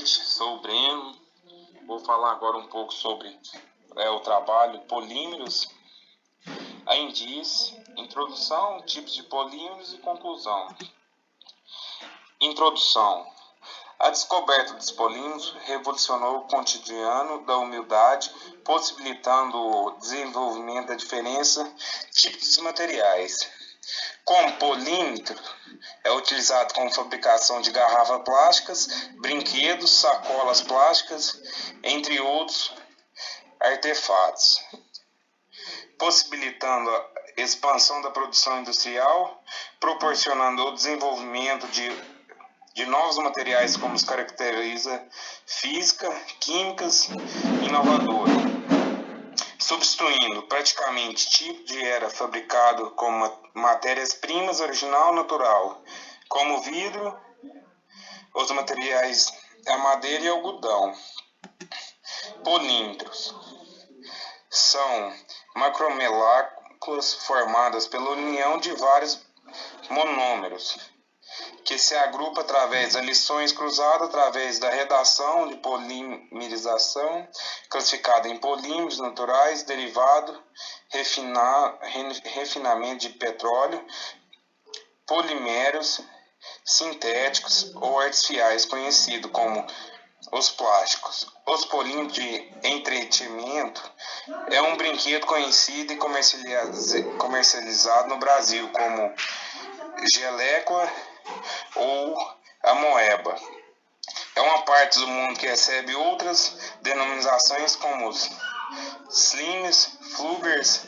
noite, sou o Breno. Vou falar agora um pouco sobre o trabalho polímeros, a índice, introdução, tipos de polímeros e conclusão. Introdução. A descoberta dos polímeros revolucionou o cotidiano da humanidade, possibilitando o desenvolvimento da diferença de tipos de materiais. Como polímetro, é utilizado como fabricação de garrafas plásticas, brinquedos, sacolas plásticas, entre outros artefatos, possibilitando a expansão da produção industrial, proporcionando o desenvolvimento de novos materiais como os caracteriza física, químicas inovadoras, substituindo praticamente tipo de era fabricado com matérias-primas original natural, como vidro, os materiais a madeira e algodão. Polímetros são macromoléculas formadas pela união de vários monômeros, que se agrupa através das lições cruzadas, através da redação de polimerização, classificada em polímeros naturais, derivado, refinamento de petróleo, polímeros sintéticos ou artificiais, conhecidos como os plásticos. Os polímeros de entretenimento é um brinquedo conhecido e comercializado no Brasil como gelécua ou a moeba. É uma parte do mundo que recebe outras denominações como os slimes, fluggers,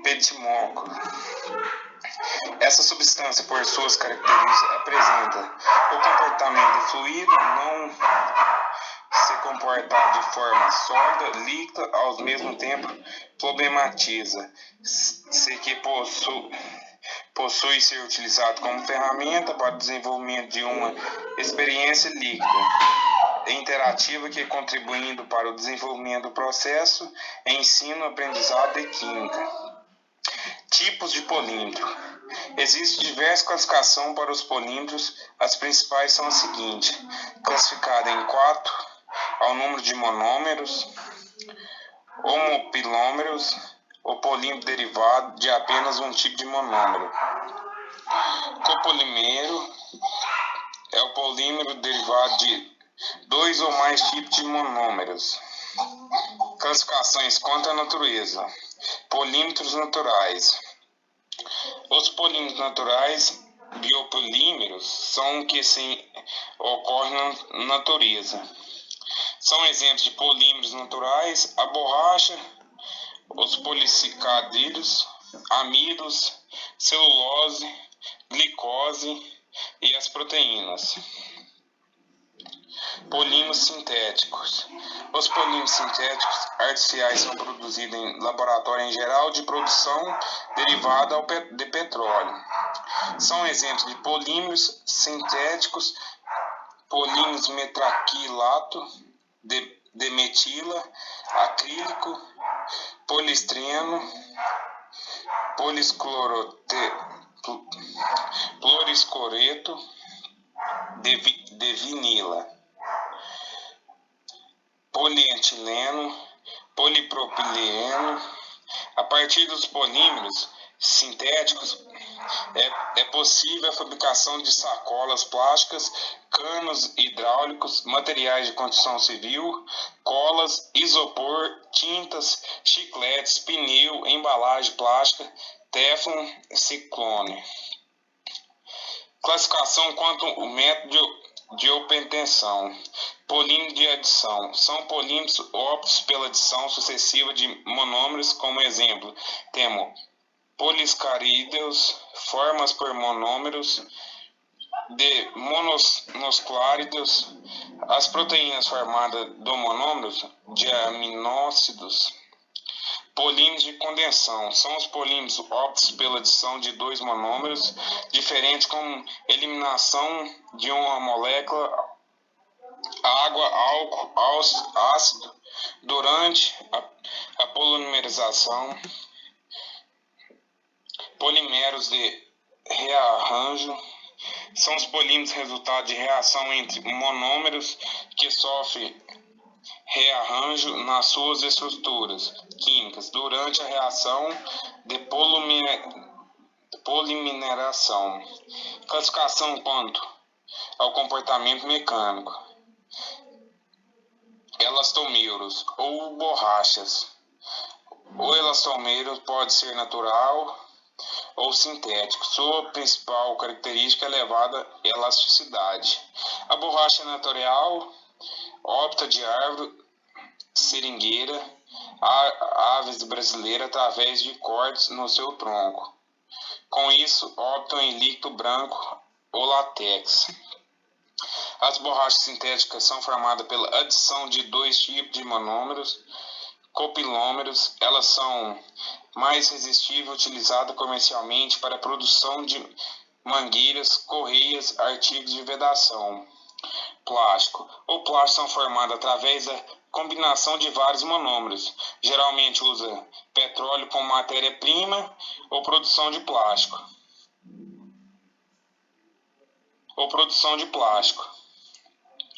petimoco. Essa substância, por suas características, apresenta o comportamento de fluido, não se comportar de forma sólida, líquida, ao mesmo tempo problematiza se que possui ser utilizado como ferramenta para o desenvolvimento de uma experiência líquida interativa que contribuindo para o desenvolvimento do processo, ensino, aprendizado e química. Tipos de polímetro. Existe diversas classificações para os polímetros. As principais são as seguintes: classificada em 4 ao número de monômeros, homopilômeros, o polímero derivado de apenas um tipo de monômero. Copolímero é o polímero derivado de 2 ou mais tipos de monômeros. Classificações quanto à natureza. Polímetros naturais. Os polímetros naturais, biopolímeros, são que ocorrem na natureza. São exemplos de polímeros naturais a borracha, os polissacáridos, amidos, celulose, glicose e as proteínas. Polímeros sintéticos. Os polímeros sintéticos artificiais são produzidos em laboratório em geral de produção derivada de petróleo. São exemplos de polímeros sintéticos: polímeros metraquilato, de metila, acrílico, poliestireno, fluorescoreto, de vinila, polietileno, polipropileno. A partir dos polímeros sintéticos é possível a fabricação de sacolas plásticas, canos hidráulicos, materiais de construção civil, colas, isopor, tintas, chicletes, pneu, embalagem plástica, teflon, ciclone. Classificação quanto ao método de obtenção. Polímero de adição. São polímeros optos pela adição sucessiva de monômeros. Como exemplo, temos polisacáridos, formas por monômeros, de monosacáridos, as proteínas formadas do monômeros, de aminócidos. Polímeros de condensação. São os polímeros optos pela adição de 2 monômeros diferentes, como eliminação de uma molécula, água, álcool, ácido, durante a polimerização. Polímeros de rearranjo. São os polímeros resultado de reação entre monômeros que sofrem rearranjo nas suas estruturas químicas durante a reação de polimeração. Classificação quanto ao comportamento mecânico. Elastomeiros ou borrachas. O elastomeiro pode ser natural ou sintético. Sua principal característica é elevada elasticidade. A borracha natural opta de árvore, seringueira, aves brasileiras através de cortes no seu tronco. Com isso, optam em líquido branco ou látex. As borrachas sintéticas são formadas pela adição de dois tipos de monômeros, copilômeros. Elas são mais resistíveis, utilizadas comercialmente para a produção de mangueiras, correias, artigos de vedação. Plástico. O plástico são formados através da combinação de vários monômeros. Geralmente usa petróleo como matéria-prima ou produção de plástico.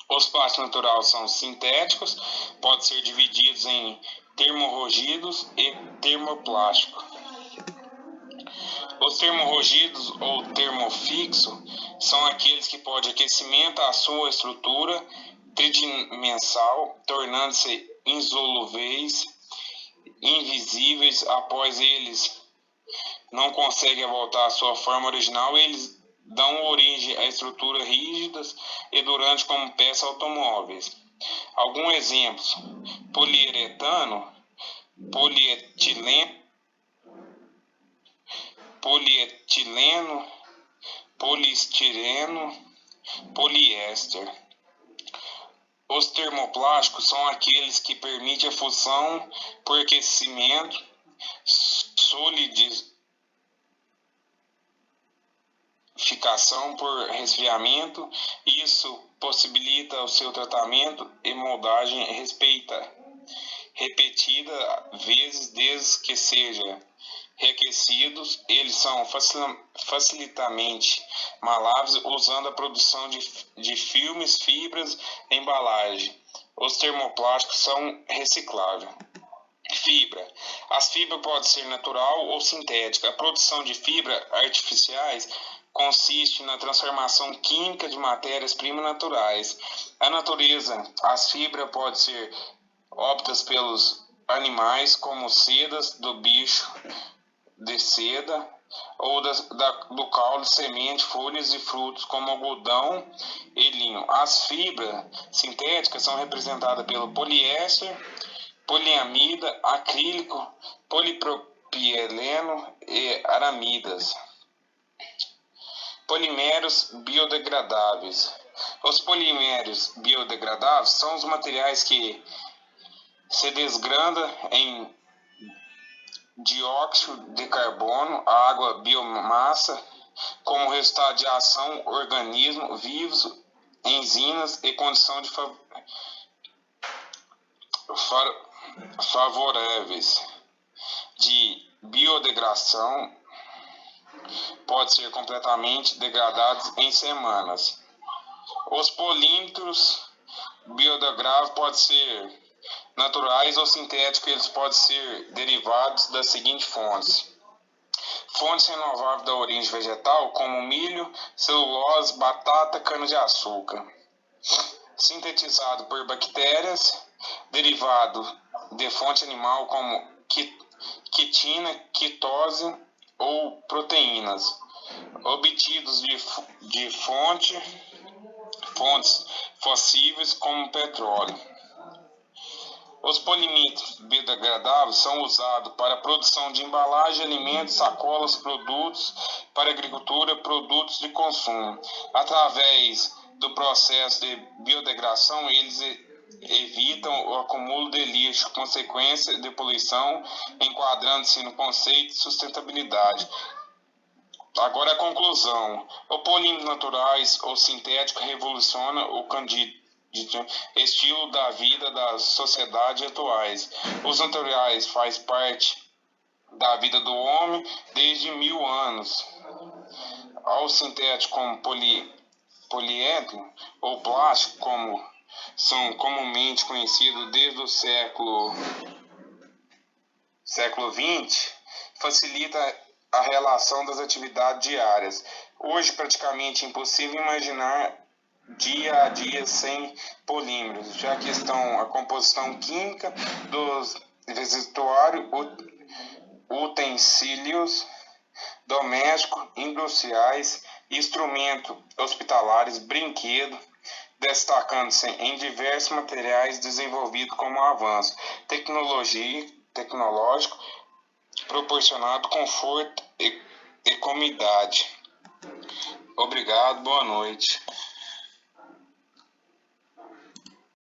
Os plásticos naturais são sintéticos, podem ser divididos em termorrogidos e termoplásticos. Os termorrogidos ou termofixos são aqueles que podem aquecimento a sua estrutura tridimensional, tornando-se insolúveis, invisíveis. Após eles não conseguem voltar à sua forma original, eles dão origem a estruturas rígidas e durantes como peças automóveis. Alguns exemplos: poliuretano, polietileno, poliestireno, poliéster. Os termoplásticos são aqueles que permitem a fusão por aquecimento, solidificação por resfriamento. Isso possibilita o seu tratamento e moldagem repetida vezes desde que seja reaquecidos. Eles são facilitamente maláveis, usando a produção de filmes, fibras e embalagem. Os termoplásticos são recicláveis. Fibra. As fibras podem ser natural ou sintética. A produção de fibras artificiais consiste na transformação química de matérias-primas naturais. A natureza. As fibras podem ser obtidas pelos animais, como sedas do bicho de seda, ou do caule, semente, folhas e frutos, como algodão e linho. As fibras sintéticas são representadas pelo poliéster, poliamida, acrílico, polipropileno e aramidas. Polímeros biodegradáveis. Os polímeros biodegradáveis são os materiais que se desgrandam em dióxido de carbono, água, biomassa, como resultado de ação organismos vivos, enzimas e condições favoráveis de biodegradação, pode ser completamente degradados em semanas. Os polímeros biodegradáveis podem ser naturais ou sintéticos. Eles podem ser derivados das seguintes fontes: fontes renováveis da origem vegetal, como milho, celulose, batata, cana-de-açúcar. Sintetizado por bactérias, derivado de fonte animal, como quitina, quitose ou proteínas, obtidos de fontes fósseis, como petróleo. Os polímeros biodegradáveis são usados para a produção de embalagem, alimentos, sacolas, produtos para agricultura, produtos de consumo. Através do processo de biodegradação, eles evitam o acúmulo de lixo, consequência de poluição, enquadrando-se no conceito de sustentabilidade. Agora a conclusão: o polímeros naturais ou sintético revoluciona o estilo da vida das sociedades atuais. Os naturais fazem parte da vida do homem desde 1000 anos. ao sintético como poliétileno ou plástico, como são comumente conhecidos desde o século XX, facilita a relação das atividades diárias. Hoje, praticamente impossível imaginar dia a dia sem polímeros, já que estão a composição química dos vestuários, utensílios domésticos, industriais, instrumentos hospitalares, brinquedos, destacando-se em diversos materiais desenvolvidos como avanço tecnológico, proporcionando conforto e comodidade. Obrigado, boa noite.